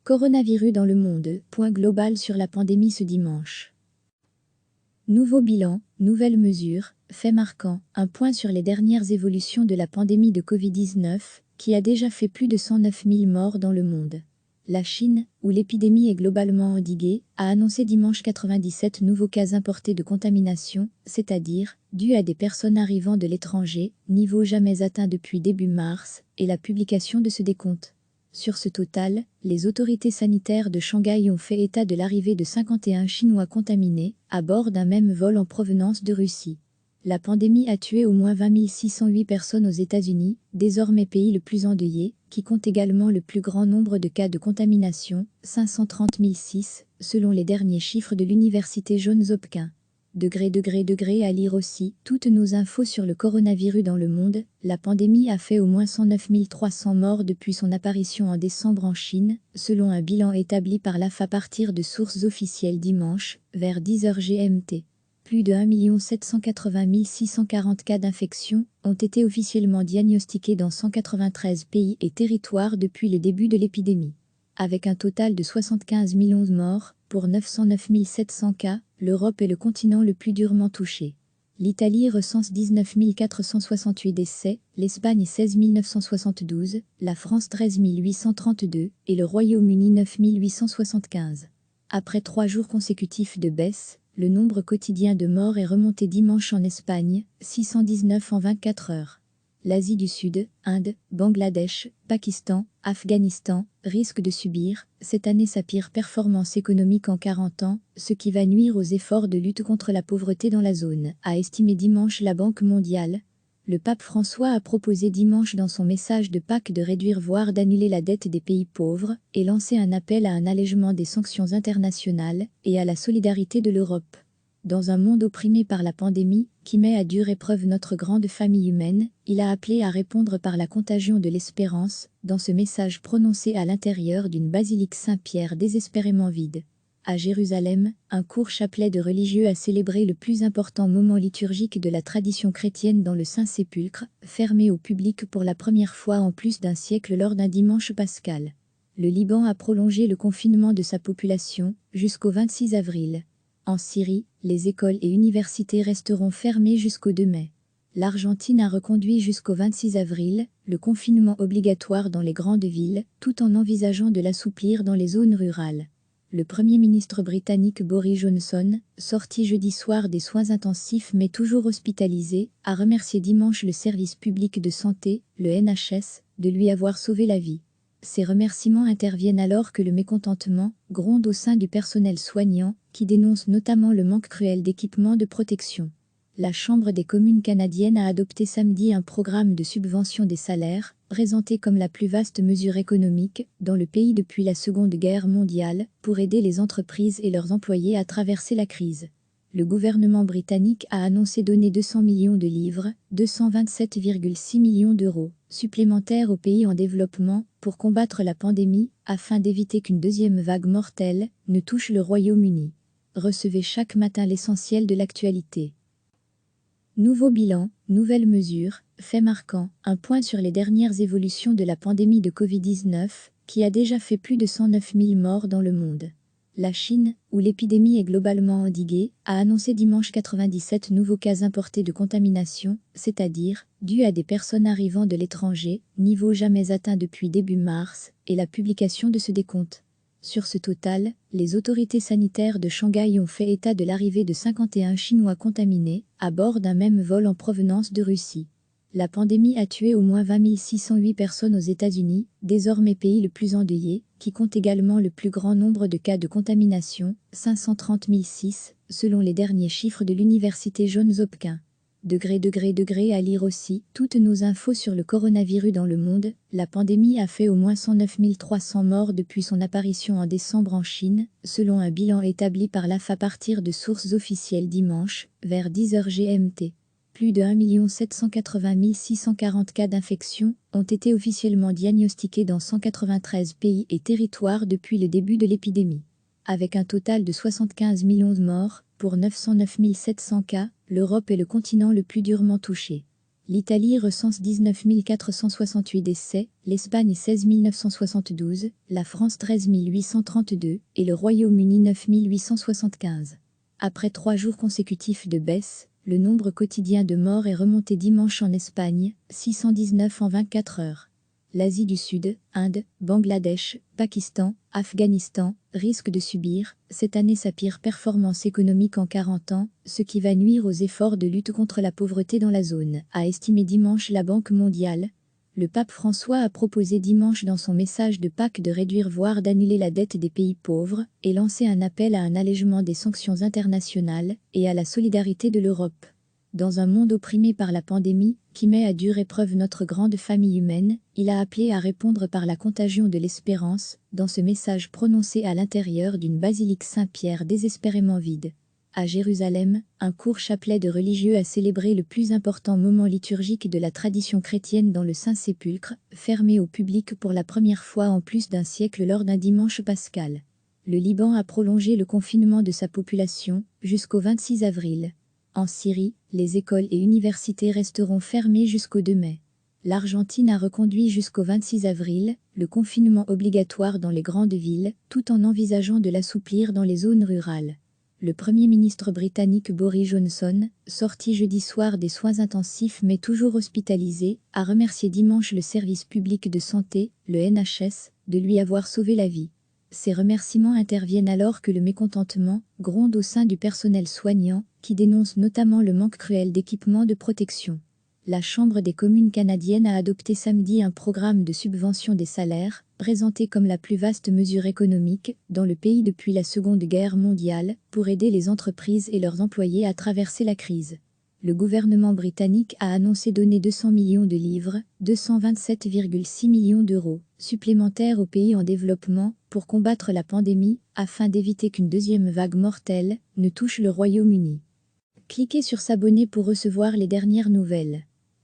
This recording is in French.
Coronavirus dans le monde, point global sur la pandémie ce dimanche. Nouveau bilan, nouvelles mesures, faits marquants, un point sur les dernières évolutions de la pandémie de Covid-19, qui a déjà fait plus de 109 000 morts dans le monde. La Chine, où l'épidémie est globalement endiguée, a annoncé dimanche 97 nouveaux cas importés de contamination, c'est-à-dire dus à des personnes arrivant de l'étranger, niveau jamais atteint depuis début mars, et la publication de ce décompte. Sur ce total, les autorités sanitaires de Shanghai ont fait état de l'arrivée de 51 Chinois contaminés, à bord d'un même vol en provenance de Russie. La pandémie a tué au moins 20 608 personnes aux États-Unis, désormais pays le plus endeuillé, qui compte également le plus grand nombre de cas de contamination, 530 006, selon les derniers chiffres de l'université Johns Hopkins. À lire aussi, toutes nos infos sur le coronavirus dans le monde, la pandémie a fait au moins 109 300 morts depuis son apparition en décembre en Chine, selon un bilan établi par l'AF à partir de sources officielles dimanche, vers 10h GMT. Plus de 1 780 640 cas d'infection ont été officiellement diagnostiqués dans 193 pays et territoires depuis le début de l'épidémie. Avec un total de 75 millions de morts, pour 909 700 cas, l'Europe est le continent le plus durement touché. L'Italie recense 19 468 décès, l'Espagne 16 972, la France 13 832 et le Royaume-Uni 9 875. Après 3 jours consécutifs de baisse, le nombre quotidien de morts est remonté dimanche en Espagne, 619 en 24 heures. L'Asie du Sud, Inde, Bangladesh, Pakistan, Afghanistan, risquent de subir, cette année sa pire performance économique en 40 ans, ce qui va nuire aux efforts de lutte contre la pauvreté dans la zone, a estimé dimanche la Banque mondiale. Le pape François a proposé dimanche dans son message de Pâques de réduire voire d'annuler la dette des pays pauvres et lancé un appel à un allègement des sanctions internationales et à la solidarité de l'Europe. Dans un monde opprimé par la pandémie, qui met à dure épreuve notre grande famille humaine, il a appelé à répondre par la contagion de l'espérance, dans ce message prononcé à l'intérieur d'une basilique Saint-Pierre désespérément vide. À Jérusalem, un court chapelet de religieux a célébré le plus important moment liturgique de la tradition chrétienne dans le Saint-Sépulcre, fermé au public pour la première fois en plus d'un siècle lors d'un dimanche pascal. Le Liban a prolongé le confinement de sa population, jusqu'au 26 avril. En Syrie, les écoles et universités resteront fermées jusqu'au 2 mai. L'Argentine a reconduit jusqu'au 26 avril le confinement obligatoire dans les grandes villes, tout en envisageant de l'assouplir dans les zones rurales. Le Premier ministre britannique Boris Johnson, sorti jeudi soir des soins intensifs mais toujours hospitalisé, a remercié dimanche le service public de santé, le NHS, de lui avoir sauvé la vie. Ces remerciements interviennent alors que le mécontentement gronde au sein du personnel soignant, qui dénonce notamment le manque cruel d'équipements de protection. La Chambre des communes canadienne a adopté samedi un programme de subvention des salaires, présenté comme la plus vaste mesure économique dans le pays depuis la Seconde Guerre mondiale, pour aider les entreprises et leurs employés à traverser la crise. Le gouvernement britannique a annoncé donner 200 millions de livres, 227,6 millions d'euros, supplémentaires aux pays en développement, pour combattre la pandémie, afin d'éviter qu'une deuxième vague mortelle ne touche le Royaume-Uni. Recevez chaque matin l'essentiel de l'actualité. Nouveau bilan, nouvelles mesures, faits marquants, un point sur les dernières évolutions de la pandémie de Covid-19, qui a déjà fait plus de 109 000 morts dans le monde. La Chine, où l'épidémie est globalement endiguée, a annoncé dimanche 97 nouveaux cas importés de contamination, c'est-à-dire dus à des personnes arrivant de l'étranger, niveau jamais atteint depuis début mars, et la publication de ce décompte. Sur ce total, les autorités sanitaires de Shanghai ont fait état de l'arrivée de 51 Chinois contaminés, à bord d'un même vol en provenance de Russie. La pandémie a tué au moins 20 608 personnes aux États-Unis, désormais pays le plus endeuillé, qui compte également le plus grand nombre de cas de contamination, 530 006, selon les derniers chiffres de l'université Johns Hopkins. À lire aussi, toutes nos infos sur le coronavirus dans le monde, la pandémie a fait au moins 109 300 morts depuis son apparition en décembre en Chine, selon un bilan établi par l'AF à partir de sources officielles dimanche, vers 10h GMT. Plus de 1 780 640 cas d'infection ont été officiellement diagnostiqués dans 193 pays et territoires depuis le début de l'épidémie. Avec un total de 75 millions de morts, pour 909 700 cas, l'Europe est le continent le plus durement touché. L'Italie recense 19 468 décès, l'Espagne 16 972, la France 13 832 et le Royaume-Uni 9 875. Après 3 jours consécutifs de baisse, le nombre quotidien de morts est remonté dimanche en Espagne, 619 en 24 heures. L'Asie du Sud, Inde, Bangladesh, Pakistan, Afghanistan, risquent de subir, cette année sa pire performance économique en 40 ans, ce qui va nuire aux efforts de lutte contre la pauvreté dans la zone, a estimé dimanche la Banque mondiale. Le pape François a proposé dimanche dans son message de Pâques de réduire voire d'annuler la dette des pays pauvres et lancé un appel à un allègement des sanctions internationales et à la solidarité de l'Europe. Dans un monde opprimé par la pandémie, qui met à dure épreuve notre grande famille humaine, il a appelé à répondre par la contagion de l'espérance, dans ce message prononcé à l'intérieur d'une basilique Saint-Pierre désespérément vide. À Jérusalem, un court chapelet de religieux a célébré le plus important moment liturgique de la tradition chrétienne dans le Saint-Sépulcre, fermé au public pour la première fois en plus d'un siècle lors d'un dimanche pascal. Le Liban a prolongé le confinement de sa population jusqu'au 26 avril. En Syrie, les écoles et universités resteront fermées jusqu'au 2 mai. L'Argentine a reconduit jusqu'au 26 avril le confinement obligatoire dans les grandes villes, tout en envisageant de l'assouplir dans les zones rurales. Le Premier ministre britannique Boris Johnson, sorti jeudi soir des soins intensifs mais toujours hospitalisé, a remercié dimanche le service public de santé, le NHS, de lui avoir sauvé la vie. Ces remerciements interviennent alors que le mécontentement gronde au sein du personnel soignant, qui dénonce notamment le manque cruel d'équipements de protection. La Chambre des communes canadienne a adopté samedi un programme de subvention des salaires, présenté comme la plus vaste mesure économique dans le pays depuis la Seconde Guerre mondiale, pour aider les entreprises et leurs employés à traverser la crise. Le gouvernement britannique a annoncé donner 200 millions de livres, 227,6 millions d'euros, supplémentaires aux pays en développement, pour combattre la pandémie, afin d'éviter qu'une deuxième vague mortelle ne touche le Royaume-Uni. Cliquez sur s'abonner pour recevoir les dernières nouvelles.